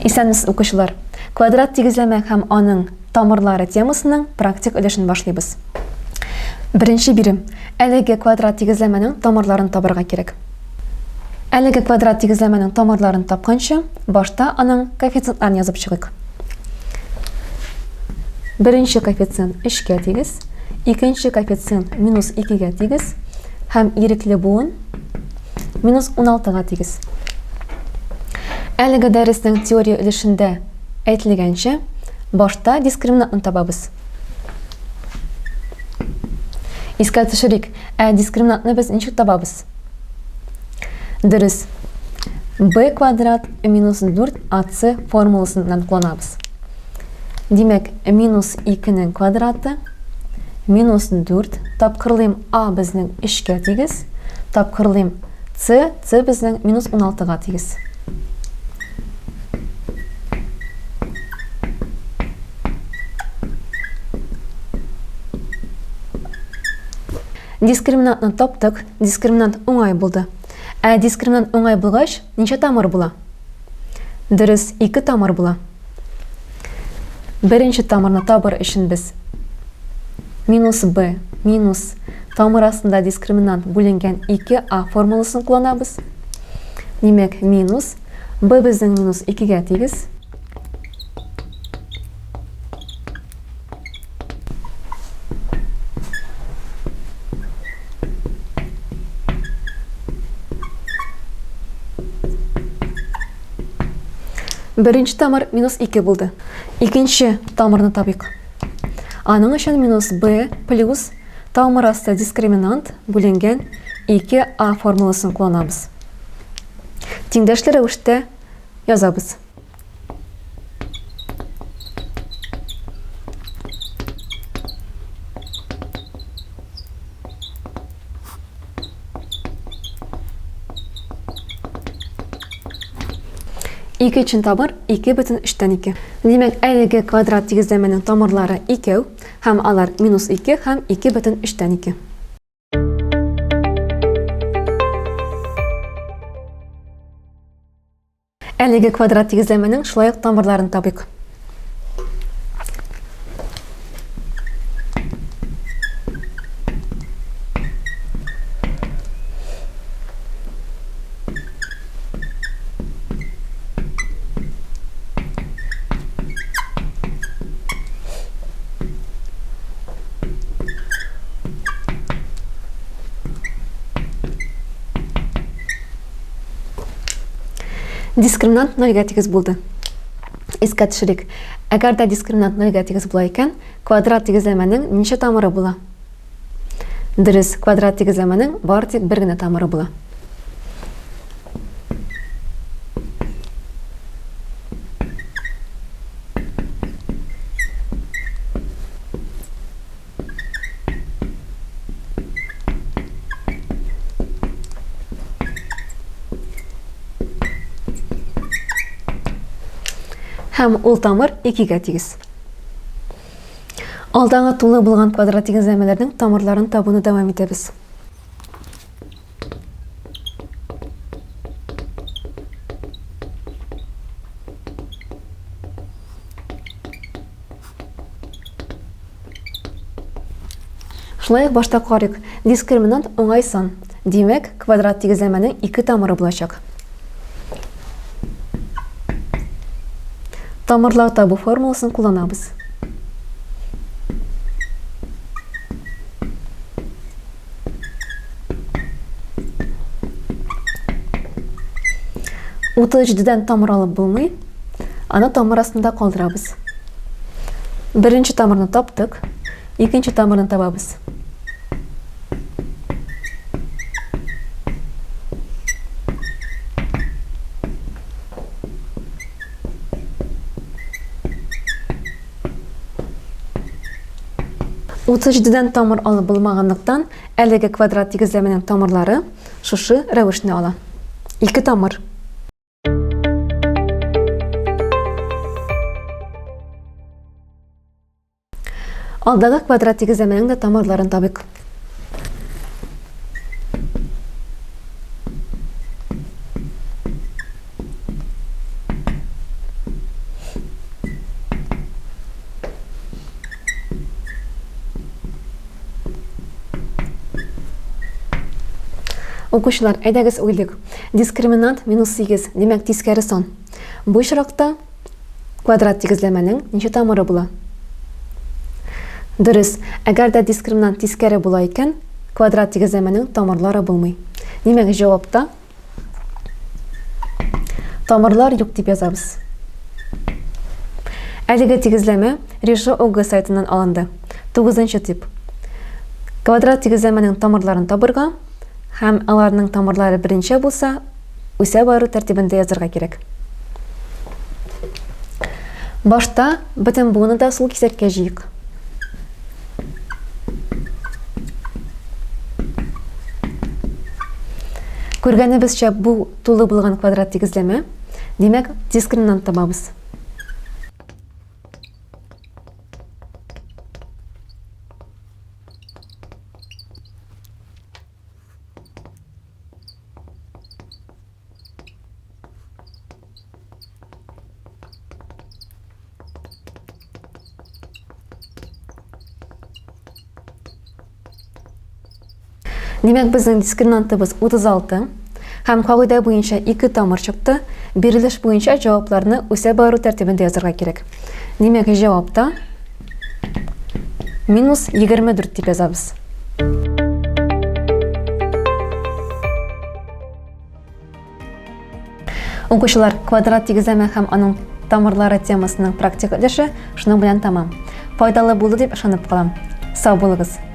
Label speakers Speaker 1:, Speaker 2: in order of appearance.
Speaker 1: Исәнмесез укучылар. Квадрат тигезләмә һәм аның тамырлары темасының практик өлешен башлыйбыз. Беренче бирем. Әлеге квадрат тигезләмәнең тамырларын табырга кирәк. Әлеге квадрат тигезләмәнең тамырларын тапканчы, башта аның коэффициентларын язып чыгыйк. Беренче коэффициент 3-ка тигез, икенче коэффициент -2-га тигез һәм ирекле буын -16-га тигез. Әлеге дәрестең теория өлешендә әйтелгәнчә, башта дискриминантны табабыз. Искә төшерик, дискриминантны без ничек табабыз? Дөрес. b квадрат -4ac формуласыннан кулланабыз. Димәк, -2-нең квадраты -4 тапкырлыйм a безнең 3-ка тигез, тапкырлыйм c безнең -16-га тигез. Дискриминантны таптык, дискриминант уңай булды. Дискриминант уңай булгач, ничә тамыр була? Дөрес, 2 тамыр була. Беренче тамырны табыр өчен без -b минус тамыр астында дискриминант бүленгән 2a формуласын кулланабыз. Димәк, минус b безнең -2-га тигез. Беренче тамыр -2 булды. Икенче тамырны табыйк. Аның өчен -b плюс тамыр асты дискриминант бүленгән 2a формуласын кулланабыз. Тиңдәшле рәвештә язабыз. Икенче тамыр 2/3. Димәк, әлеге квадрат тигезләмәнең тамырлары 2 һәм алар -2 һәм 2/3. Әлеге квадрат тигезләмәнең шулай ук тамырларын табыйк. Дискриминант 0-га тигез булды. Искә төшерик. Әгәр дә дискриминант 0-га тигез була икән, квадрат тигезләмәнең ничә тамыры була? Дөрес, квадрат тигезләмәнең бары тик бер генә тамыры була. Һәм ул тамыр 2-га тигез. Алдаңа тулы булган квадрат тигезләмәләрнең тамырларын табуны дәвам итәбез. Шулай ук башта карыйк. Дискриминант уңай сан. Димәк, квадрат тигезләмәнең 2 тамыры булачак. Тамырлар табу формуласын кулланабыз. Утыждыдан тамыр алып булмый, аны тамыр астында калдырабыз. Беренче тамырны таптык, икенче тамырны табабыз. Утыждыдан тамыр алып булмаганлыктан, әлеге квадрат тигезләмәнең тамырлары шушы рәвешне ала. 2 тамыр. Алдагы квадрат тигезләмәнең дә тамырларын табыйк. Укучылар, әйдәгез уйлыйк. Дискриминант -8, демәк тискәре сан. Бу очракта квадрат тигезләмәнең ничә тамыры була? Дөрес, әгәр дә дискриминант тискәре була икән, квадрат тигезләмәнең тамырлары булмый. Демәк, җавапта тамырлар юк дип язабыз. Әлеге тигезләмә Решо ОГ сайтыннан алынды. 9-нчы тип. Квадрат тигезләмәнең тамырларын табырга һәм аларның тамырлары беренче булса, үсә бару тәртибендә язырга кирәк. Башта бөтен буны да сул кисәккә җыйык. Күргәнебезчә, бу тулы булган квадрат тигезләмә, демәк, дискриминант табабыз. Демәк, безнең дискриминантыбыз 36 һәм кагыйдә буенча 2 тамыр чыкты. Бирелеш буенча җавапларны үсә бару тәртибендә язырга кирәк. Демәк, җавапта -24 дип язабыз. Укучылар, квадрат тигезләмә һәм аның тамырлары темасының практик өлеше шуның белән тамам. Файдалы булды дип ышанып калам. Сау булыгыз.